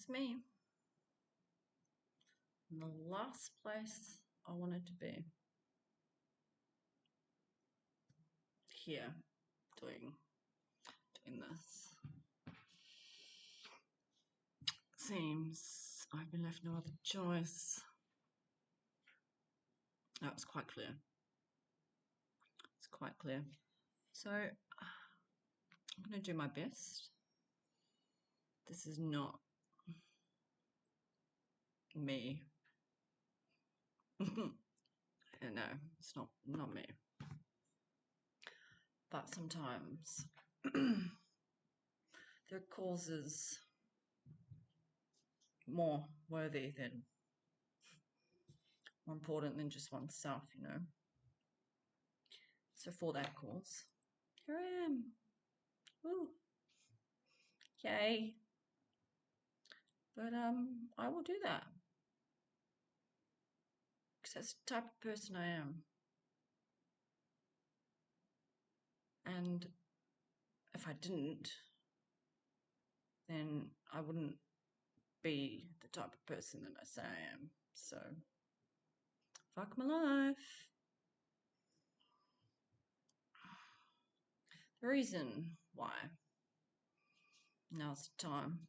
That's me. In the last place I wanted to be. Here, doing this. Seems I've been left no other choice. That was quite clear. It's quite clear. So, I'm going to do my best. This is not me. No, it's not me. But sometimes there are causes more worthy than, more important than just oneself, you know. So for that cause, here I am. Woo! Yay! But I will do that because that's the type of person I am. And if I didn't, then I wouldn't be the type of person that I say I am. So, fuck my life. The reason why now's the time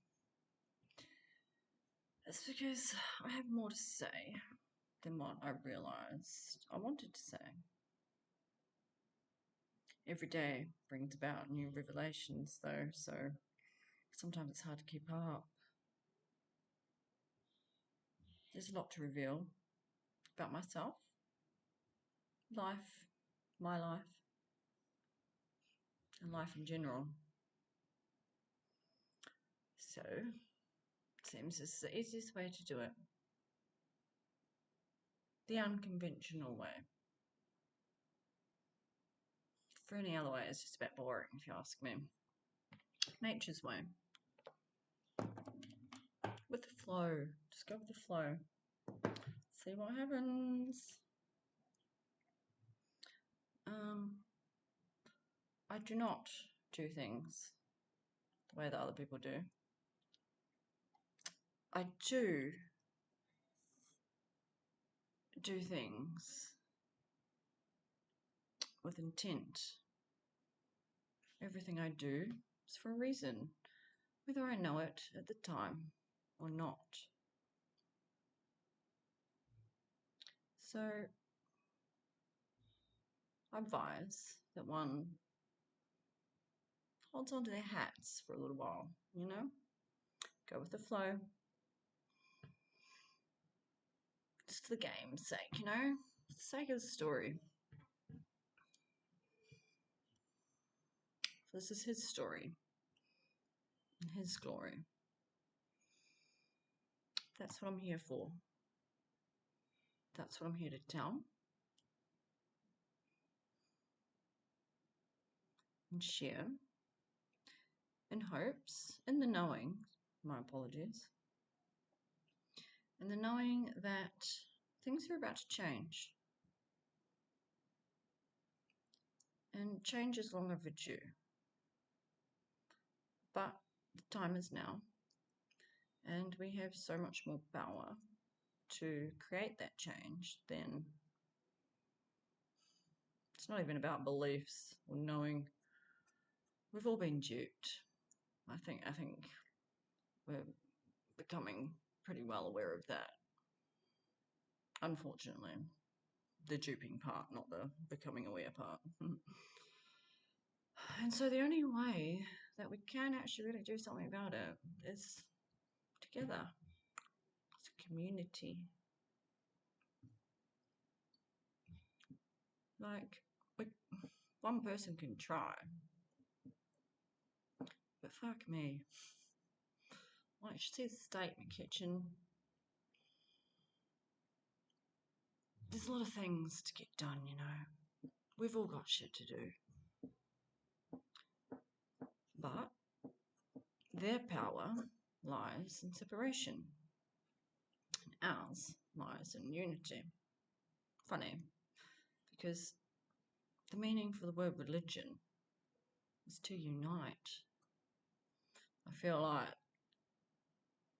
is because I have more to say than what I realized I wanted to say. Every day brings about new revelations, though, so sometimes it's hard to keep up. There's a lot to reveal about myself, life, my life, and life in general. So, it seems it's the easiest way to do it. The unconventional way. For any other way, it's just a bit boring, if you ask me. Nature's way. With the flow. Just go with the flow. See what happens. I do not do things the way that other people do. I do things with intent. Everything I do is for a reason, whether I know it at the time or not. So I advise that one holds on to their hats for a little while, you know? Go with the flow. Just for the game's sake, you know? For the sake of the story. This is his story and his glory. That's what I'm here for. That's what I'm here to tell and share, in hopes, in the knowing, my apologies, in the knowing that things are about to change. And change is long overdue. But the time is now, and we have so much more power to create that change than, it's not even about beliefs or knowing. We've all been duped. I think we're becoming pretty well aware of that. Unfortunately, the duping part, not the becoming aware part. And so the only way that we can actually really do something about it is together, as a community. Like, one person can try, but fuck me. Like, you should see the state in the kitchen. There's a lot of things to get done, you know. We've all got shit to do. But their power lies in separation, and ours lies in unity. Funny, because the meaning for the word religion is to unite. I feel like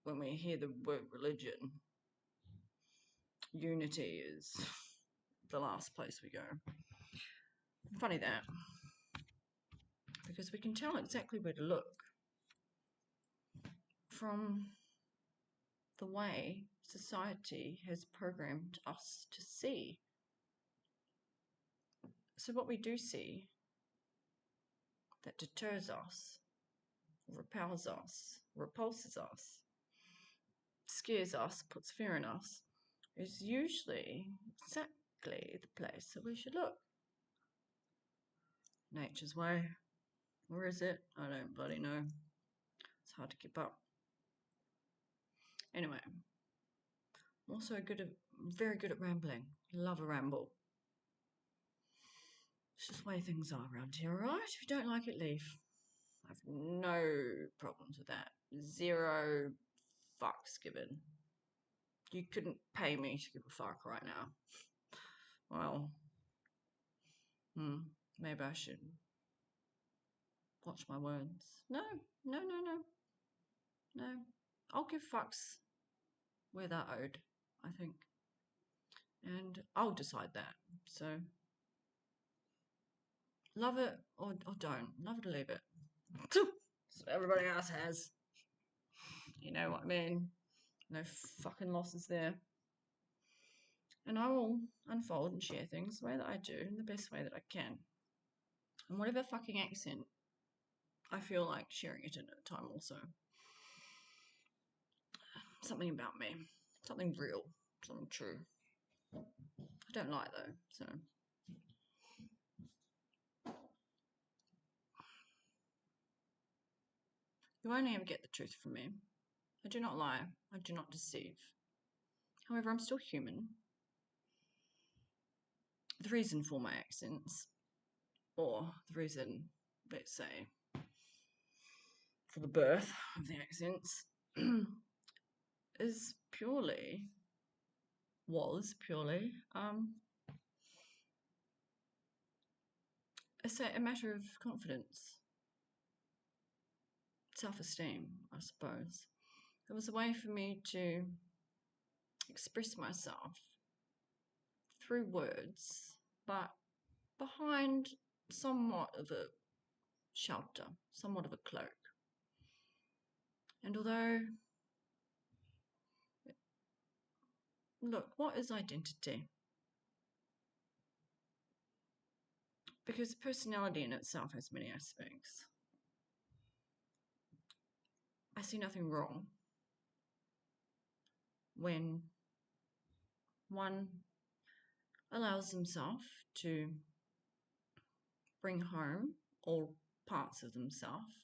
when we hear the word religion, unity is the last place we go. Funny that, because we can tell exactly where to look from the way society has programmed us to see. So what we do see that deters us, repels us, repulses us, scares us, puts fear in us, is usually exactly the place that we should look. Nature's way. Where is it? I don't bloody know. It's hard to keep up. Anyway, I'm also very good at rambling. Love a ramble. It's just the way things are around here, alright? If you don't like it, leave. I have no problems with that. 0 fucks given. You couldn't pay me to give a fuck right now. Well, maybe I should watch my words. No. I'll give fucks where they're owed, I think. And I'll decide that. So, love it or don't. Love it or leave it. So everybody else has. You know what I mean? No fucking losses there. And I will unfold and share things the way that I do, in the best way that I can. And whatever fucking accent I feel like sharing it in at a time also. Something about me. Something real. Something true. I don't lie though, so. You only ever get the truth from me. I do not lie. I do not deceive. However, I'm still human. The reason for my accents, or the reason, let's say, for the birth of the accents, is was purely, a matter of confidence, self-esteem, I suppose. It was a way for me to express myself through words, but behind somewhat of a shelter, somewhat of a cloak. And although, look, what is identity? Because personality in itself has many aspects. I see nothing wrong when one allows himself to bring home all parts of themselves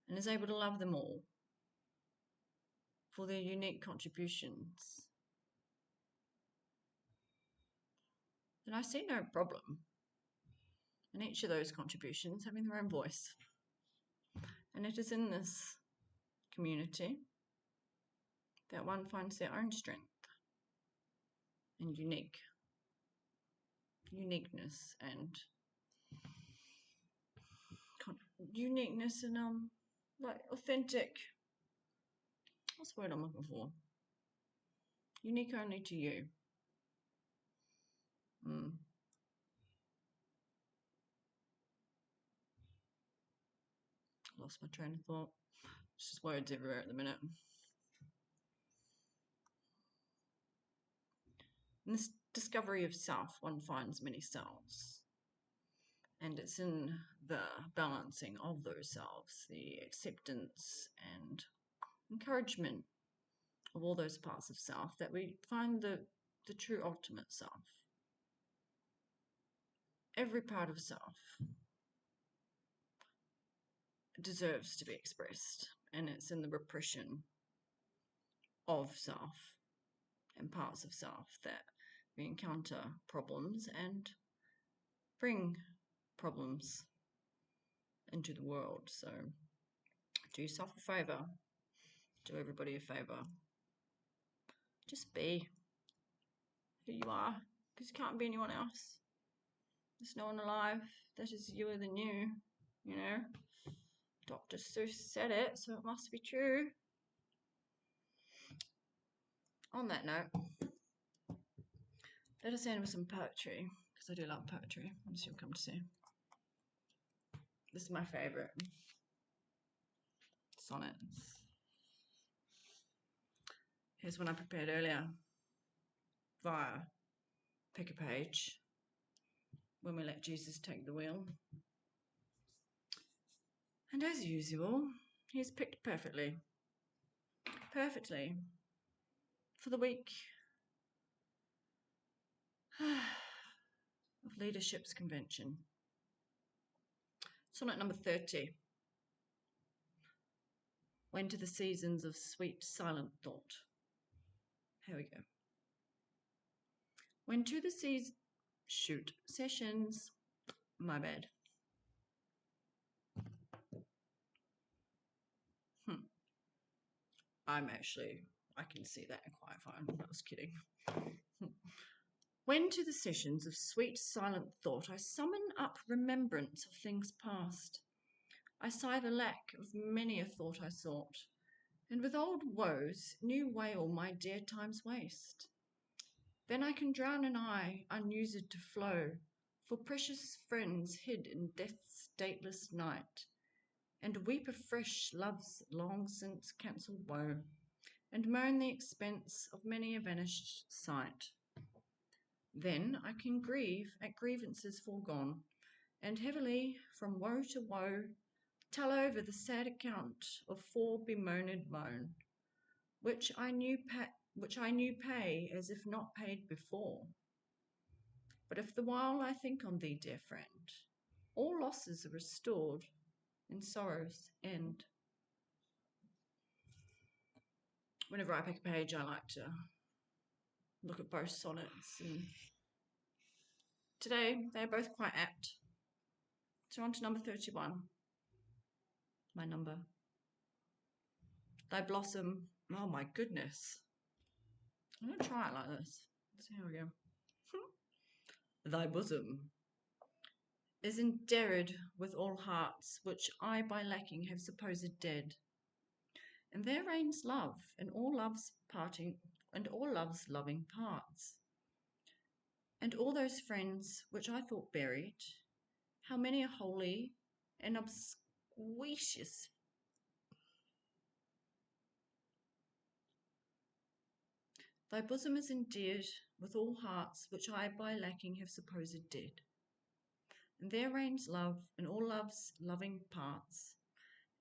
and is able to love them all for their unique contributions. Then I see no problem in each of those contributions having their own voice. And it is in this community that one finds their own strength and uniqueness and like authentic, what's the word I'm looking for? Unique only to you. Lost my train of thought. It's just words everywhere at the minute. In this discovery of self, one finds many selves. And it's in the balancing of those selves, the acceptance and encouragement of all those parts of self, that we find the true ultimate self. Every part of self deserves to be expressed, and it's in the repression of self and parts of self that we encounter problems and bring problems into the world. So do yourself a favour, do everybody a favour, just be who you are, because you can't be anyone else. There's no one alive that is youer than you, you know. Dr. Seuss said it, so it must be true. On that note, let us end with some poetry, because I do love poetry, as you'll come to see. This is my favourite. Sonnets. Here's one I prepared earlier via Pick a Page, when we let Jesus take the wheel. And as usual, he's picked perfectly for the week of Leadership's Convention. Sonnet number 30. When to the seasons of sweet silent thought. Here we go. When to the sessions, my bad. I can see that quite fine. I was kidding. When to the sessions of sweet silent thought I summon up remembrance of things past, I sigh the lack of many a thought I sought, and with old woes new wail my dear time's waste. Then I can drown an eye unused to flow for precious friends hid in death's dateless night, and weep afresh love's long since cancelled woe, and moan the expense of many a vanished sight. Then I can grieve at grievances foregone, and heavily from woe to woe tell over the sad account of fore bemoaned moan, which I knew pay as if not paid before. But if the while I think on thee, dear friend, all losses are restored in sorrow's end. Whenever I pick a page, I like to look at both sonnets, and today they're both quite apt. So on to number 31, my number. Thy blossom, oh my goodness. I'm going to try it like this. Let's see how we go. Thy bosom is endeared with all hearts, which I by lacking have supposed dead. And there reigns love, and all love's loving parts. And all those friends which I thought buried, how many a holy and obsequious thy bosom is endeared with all hearts, which I by lacking have supposed dead. And there reigns love, and all love's loving parts,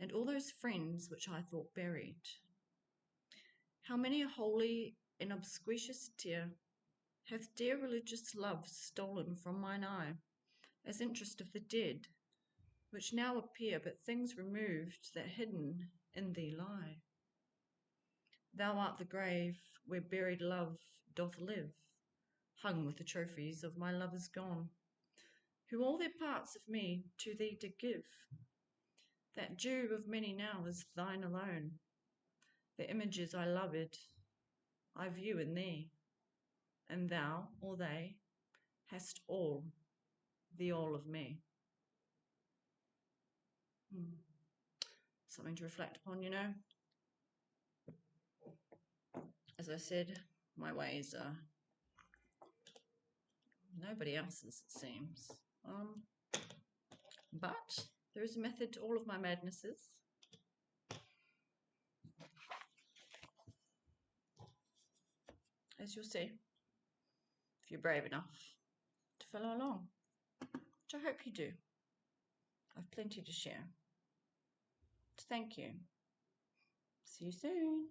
and all those friends which I thought buried. How many a holy and obsequious tear hath dear religious love stolen from mine eye, as interest of the dead, which now appear but things removed that hidden in thee lie. Thou art the grave where buried love doth live, hung with the trophies of my lovers gone, who all their parts of me to thee did give. That due of many now is thine alone. The images I loved, I view in thee, and thou, or they, hast all, the all of me. Something to reflect upon, you know. As I said, my ways are nobody else's, it seems. But there is a method to all of my madnesses. As you'll see, if you're brave enough to follow along, which I hope you do. I've plenty to share. So thank you. See you soon.